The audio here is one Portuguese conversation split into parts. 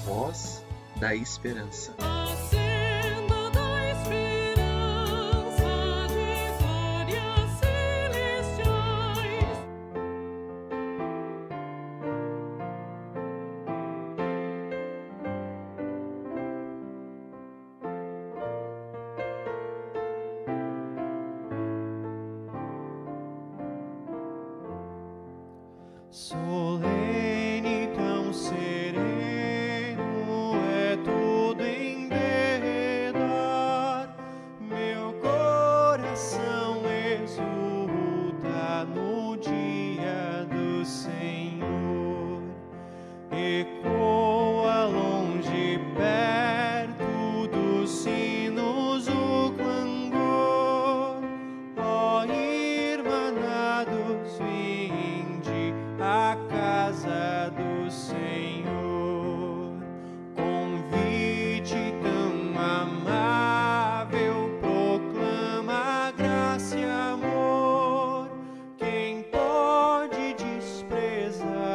voz da esperança. Solene, tão sereno, é tudo em derredor. Meu coração exulta no dia do Senhor. Ecoa longe, perto dos sinos o clangor. Ó irmanados, vinde a casa do Senhor. Convite tão amável, proclama graça e amor. Quem pode desprezá-lo,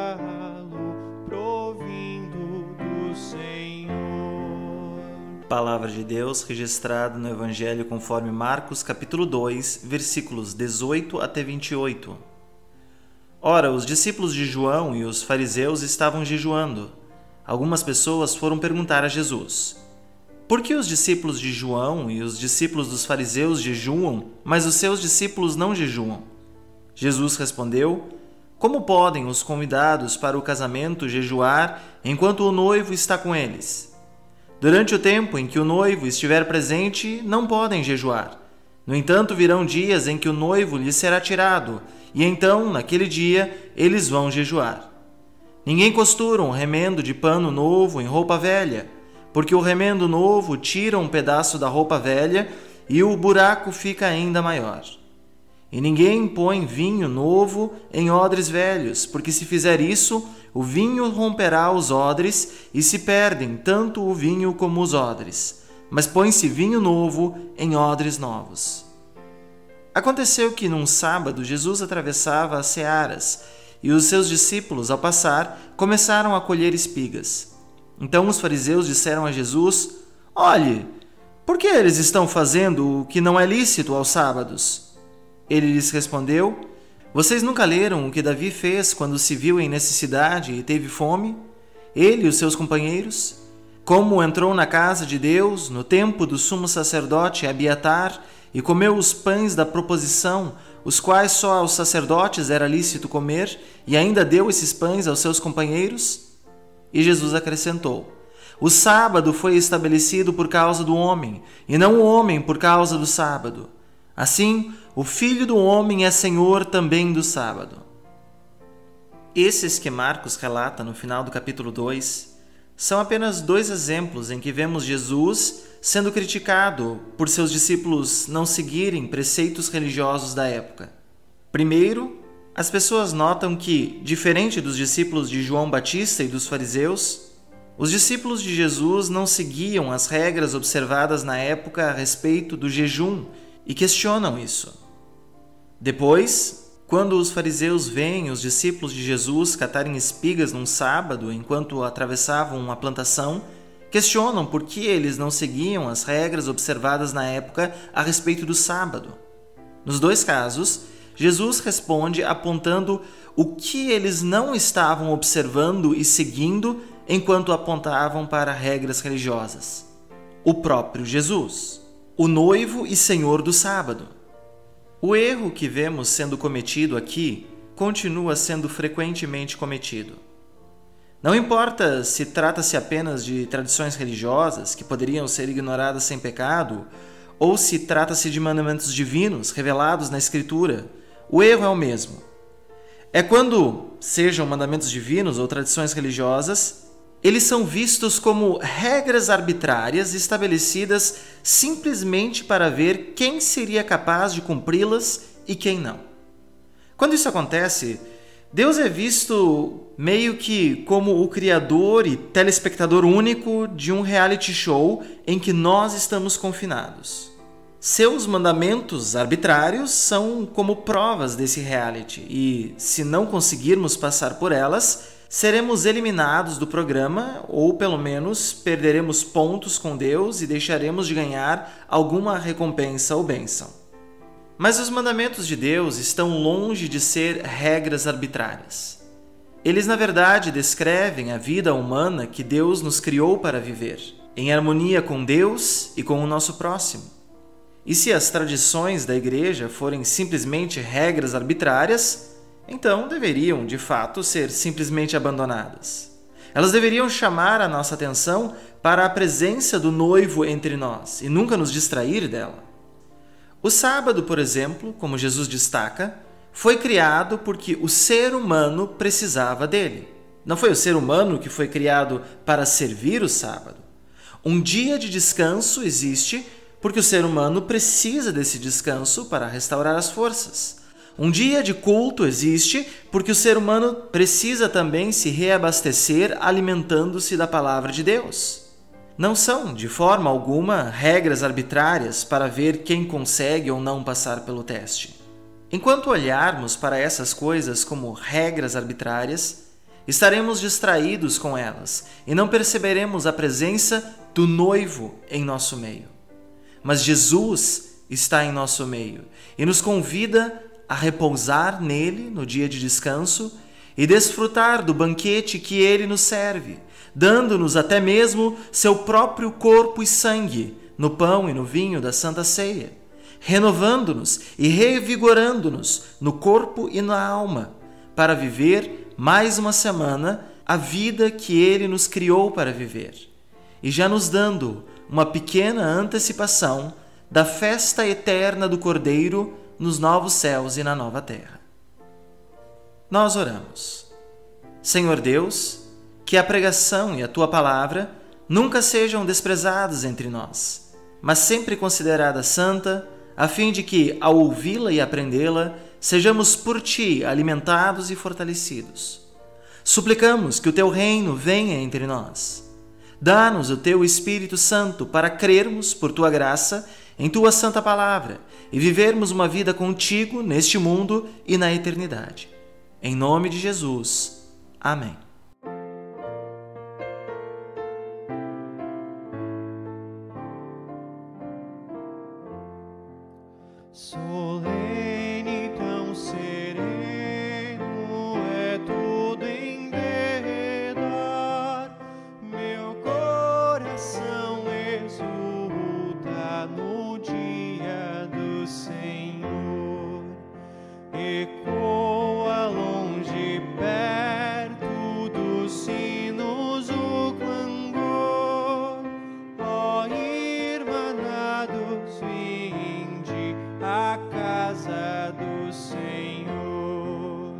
provindo do Senhor? Palavra de Deus registrada no Evangelho conforme Marcos, capítulo 2, versículos 18 até 28. Ora, os discípulos de João e os fariseus estavam jejuando. Algumas pessoas foram perguntar a Jesus: por que os discípulos de João e os discípulos dos fariseus jejuam, mas os seus discípulos não jejuam? Jesus respondeu: como podem os convidados para o casamento jejuar enquanto o noivo está com eles? Durante o tempo em que o noivo estiver presente, não podem jejuar. No entanto, virão dias em que o noivo lhes será tirado, e então, naquele dia, eles vão jejuar. Ninguém costura um remendo de pano novo em roupa velha, porque o remendo novo tira um pedaço da roupa velha e o buraco fica ainda maior. E ninguém põe vinho novo em odres velhos, porque se fizer isso, o vinho romperá os odres e se perdem tanto o vinho como os odres. Mas põe-se vinho novo em odres novos. Aconteceu que num sábado Jesus atravessava as searas e os seus discípulos, ao passar, começaram a colher espigas. Então os fariseus disseram a Jesus: olhe, por que eles estão fazendo o que não é lícito aos sábados? Ele lhes respondeu: vocês nunca leram o que Davi fez quando se viu em necessidade e teve fome? Ele e os seus companheiros? Como entrou na casa de Deus, no tempo do sumo sacerdote Abiatar, e comeu os pães da proposição, os quais só aos sacerdotes era lícito comer, e ainda deu esses pães aos seus companheiros? E Jesus acrescentou: o sábado foi estabelecido por causa do homem, e não o homem por causa do sábado. Assim, o Filho do Homem é Senhor também do sábado. Esses que Marcos relata no final do capítulo 2 são apenas dois exemplos em que vemos Jesus sendo criticado por seus discípulos não seguirem preceitos religiosos da época. Primeiro, as pessoas notam que, diferente dos discípulos de João Batista e dos fariseus, os discípulos de Jesus não seguiam as regras observadas na época a respeito do jejum e questionam isso. Depois, quando os fariseus veem os discípulos de Jesus catarem espigas num sábado enquanto atravessavam uma plantação, questionam por que eles não seguiam as regras observadas na época a respeito do sábado. Nos dois casos, Jesus responde apontando o que eles não estavam observando e seguindo enquanto apontavam para regras religiosas. O próprio Jesus, o noivo e senhor do sábado. O erro que vemos sendo cometido aqui continua sendo frequentemente cometido. Não importa se trata-se apenas de tradições religiosas que poderiam ser ignoradas sem pecado, ou se trata-se de mandamentos divinos revelados na Escritura, o erro é o mesmo. É quando, sejam mandamentos divinos ou tradições religiosas, eles são vistos como regras arbitrárias estabelecidas simplesmente para ver quem seria capaz de cumpri-las e quem não. Quando isso acontece, Deus é visto meio que como o criador e telespectador único de um reality show em que nós estamos confinados. Seus mandamentos arbitrários são como provas desse reality e, se não conseguirmos passar por elas, seremos eliminados do programa ou, pelo menos, perderemos pontos com Deus e deixaremos de ganhar alguma recompensa ou bênção. Mas os mandamentos de Deus estão longe de ser regras arbitrárias. Eles, na verdade, descrevem a vida humana que Deus nos criou para viver, em harmonia com Deus e com o nosso próximo. E se as tradições da Igreja forem simplesmente regras arbitrárias, então deveriam, de fato, ser simplesmente abandonadas. Elas deveriam chamar a nossa atenção para a presença do noivo entre nós e nunca nos distrair dela. O sábado, por exemplo, como Jesus destaca, foi criado porque o ser humano precisava dele. Não foi o ser humano que foi criado para servir o sábado. Um dia de descanso existe porque o ser humano precisa desse descanso para restaurar as forças. Um dia de culto existe porque o ser humano precisa também se reabastecer alimentando-se da palavra de Deus. Não são, de forma alguma, regras arbitrárias para ver quem consegue ou não passar pelo teste. Enquanto olharmos para essas coisas como regras arbitrárias, estaremos distraídos com elas e não perceberemos a presença do noivo em nosso meio. Mas Jesus está em nosso meio e nos convida a repousar nele no dia de descanso e desfrutar do banquete que ele nos serve, dando-nos até mesmo seu próprio corpo e sangue no pão e no vinho da Santa Ceia, renovando-nos e revigorando-nos no corpo e na alma, para viver mais uma semana a vida que Ele nos criou para viver, e já nos dando uma pequena antecipação da festa eterna do Cordeiro nos novos céus e na nova terra. Nós oramos. Senhor Deus, que a pregação e a Tua palavra nunca sejam desprezadas entre nós, mas sempre considerada santa, a fim de que, ao ouvi-la e aprendê-la, sejamos por Ti alimentados e fortalecidos. Suplicamos que o Teu reino venha entre nós. Dá-nos o Teu Espírito Santo para crermos, por Tua graça, em Tua Santa Palavra e vivermos uma vida contigo neste mundo e na eternidade. Em nome de Jesus. Amém. Solene, tão sereno, é tudo em derredor. Meu coração exulta no dia do Senhor. Ecoa longe, perto dos sinos o clangor. Ó irmanados, vinde a casa do Senhor.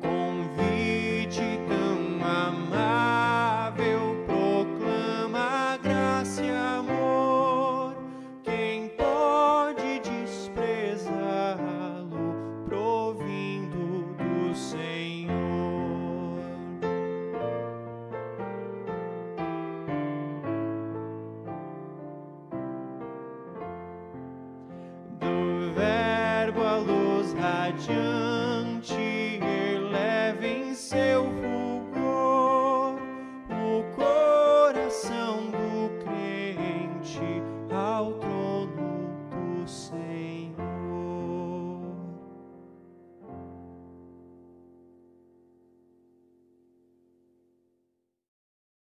Convite tão amável proclama graça e amor. Quem pode desprezá-lo provindo do Senhor? Do Verbo a luz radiante, eleva em seu